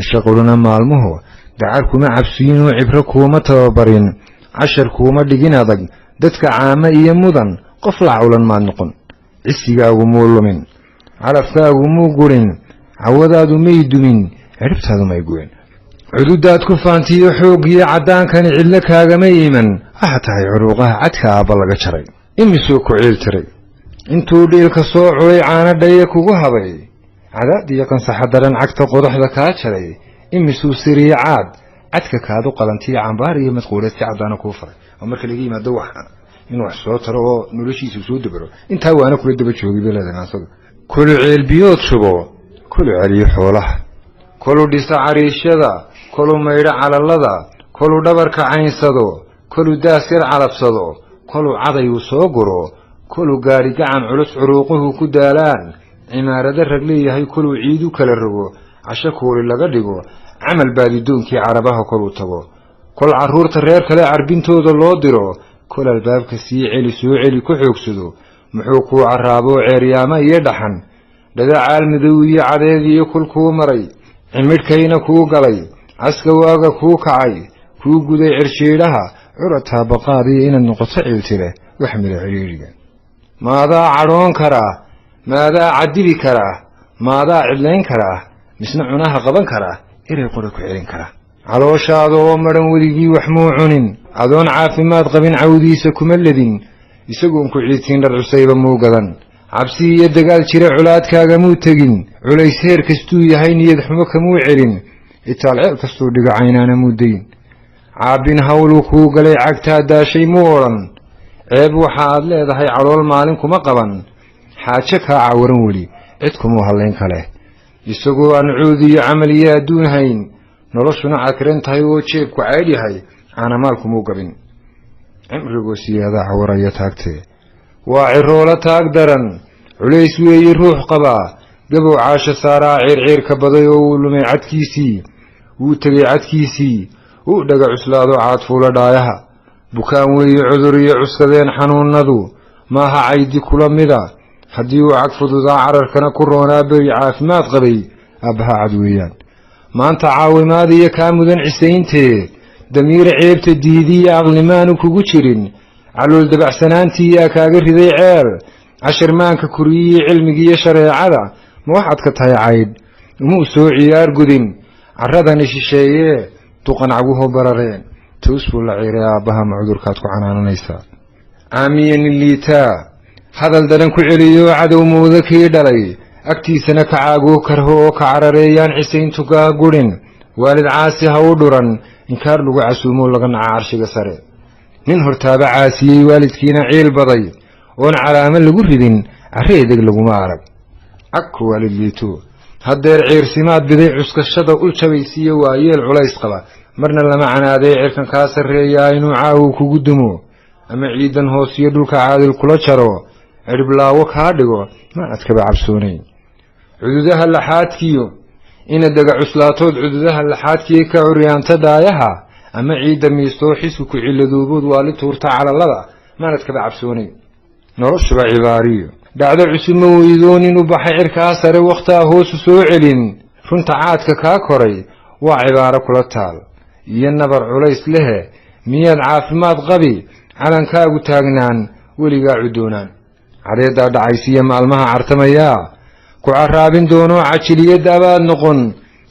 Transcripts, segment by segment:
ashaquluna maalmuhu dacar kuma cabsiin oo cibro kuuma tababarin cashar kuuma dhigin adag dadka caama iyo mudan qof la cawlan maad noqon cisigaagu muu lumin calafkaagu muu gurin cawadaadu may dumin ciribtaadu may goyn cududaad ku faantiyo xooggiyo caddaankani cidlo kaagama iman waxa tahay curuuqaha cadka aabba laga jaray imisuu ku ciil tiray intuu dhiilka soo culay caana dhaye kugu habay cadaadiyo qansaxa daran cagta qodaxda kaa jaray imisuu siriye caad cadka kaadu qalantiyo cambaar iyo madquuleed si caddaana kuu faray oo marka laga yimaado inuu wax soo taro oo noloshiisa soo dabaro intaa waana kula daba joogay bay leedahay maansada kulu ceelbiyood shubo kulu celiyo xoolaha kulu dhisa cariishada kulu maydho calalada kulu dhabarka caynsado kulu daas yar calabsado kulu cadayuu soo guro kulu gaari gacan culus curuuquhu ku daalaan cimaarada rag leeyahay kulu ciidu kala rogo casho kuuli laga dhigo camal baadidoonkii carabaha kolu tago kol carruurta reer kale carbintooda loo diro kol albaabka sii celi soo celi ku xoogsado muxuu kuu carraaboo ceeryaama iyo dhaxan dhadacaal madow iyo cadeed iyo kul kuu maray cimidhkayna kuu galay caska waaga kuu kacay kuu guday cirshiidhaha curataa baqaadiyo inaad noqoto ciiltire wax mila cidhiidhiga maadaa cadhoon karaa maadaa caddibi karaa maadaa cidlayn karaa misna cunaha qaban karaa eray qora ku celin karaa calooshaada oo madhan weligii wax muu cunin adoon caafimaad qabin cawdiisa kuma ledin isagoon ku ciidtiin dhar cusayba muu gadan cabsi iyo dagaal jira culaadkaaga muu tegin culays heer kastuu yahay niyad xumo kamuu celin itaal ceel kastuu dhigo caynaana muu dayin caabbin hawluu kuu galay cagtaa daashay muu odhan ceeb waxa aad leedahay calool maalin kuma qaban xaajo kaa cawaran weli cid kumuu hallayn kale isagoo aan cuudi iyo camal iyo adduun hayn noloshuna cakiran tahay oo jeebku caydh yahay caanamaal kumuu gabin cimrigoo siyaadaa cawaraya taagtee waa ciroola taag daran culays weeye ruux qabaa gabow caasho saaraa ciirciirka baday oo uu lumay cadkiisii wuu tegay cadkiisii uu dhaga cuslaado caadfuula dhaayaha bukaan weeye cudur iyo cuskadeen xanuunnadu maaha caydi kula mida haddii uu cag fududaa cararkana ku roonaa beri caafimaad qabay aabbaha cad weeyaan maanta caawimaad iyo kaa mudan cisayntee damiir ceebta diidiyo aqlimaanu kugu jirin calool dabacsanaantii yaa kaaga riday ceel cashirmaanka kuriyiyo cilmigiiyo shareecada ma waxaad ka tahay caydh umuu soo ciyaar gudin carradani shisheeyee duqan caguhu barareen toos buu la ciiray aabbaha ma cudurkaad ku canaananaysaa caamiyan liitaa hadal daran ku celiyo cadow mooda kii dhalay agtiisana ka caagoo karho oo ka carareeyaan cisayntu kaa gurin waalid caasi ha u dhuran inkaar lagu casuumoo laga naca carshiga sare nin hortaaba caasiyey waalidkiina ciil baday oon calaamo lagu ridin carre edeg laguma arag cagku waalid liito haddeer ciirsimaad biday cuskashada ul jabaysiiyo waa yeel culays qaba marna lama canaadee cirkan kaa sarreeyaa inuu caawu kugu dumo ama ciidan hoosiyo dhulka caadil kula jaro cirblaawo kaa dhigo ma adkaba cabsoonayn cududaha laxaadkiyo ina daga cuslaatood cududaha laxaadkiyo ka curyaanta dhaayaha ama ciidda miistoo xisku ku ciladoobood waali tuurta calalada maanadkaba cabsoonayn noloshuba cibaariyo dhacdo cusub ma weydoon inuu baxay cirkaa sare wakhtaa hoosu soo celin runta caadka kaa koray waa cibaaro kula taal iyo nabar culays lehe miyaad caafimaad qabi calankaagu taagnaan weligaa cudoonaan cadeeddaa dhacaysiiya maalmaha cartamayaa ku carraabin doonoo cajiliyadda abaad noqon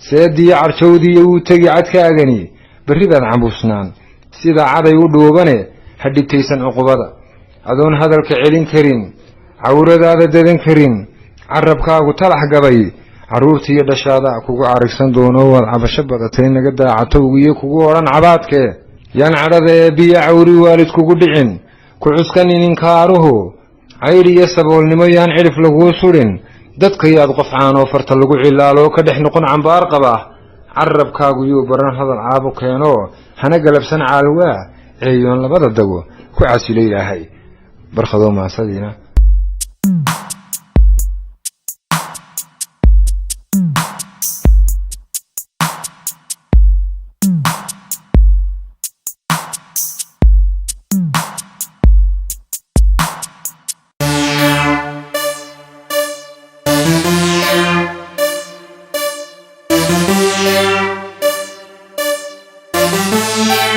seediyo carjawdiiyo wuu tegi cadkaagani berri baad cambuusnaan sida caday u dhuubane ha dhibtaysan cuqubada adoon hadalka celin karin cawradaada dadan karin carrabkaagu talax gabay carruurtiiyo dhashaada kugu carigsan doono waad cabasho badatay naga daacatowgiyo kugu odhan cabaadkee yaan cadhada eebbiyo cawri waalid kugu dhicin ku cuskanin inkaaruhu cayr iyo saboolnimo yaan cidhif laguu sudhin dadkayaad qof caanoo farta lagu cilaaloo ka dhex noqon cambaar qaba carrabkaagu yuu baran hadal caabu keenoo hana galabsan caalwaa ceeyoon labada dago ku casilo ilaahay barkadoo maasadiina Thank you.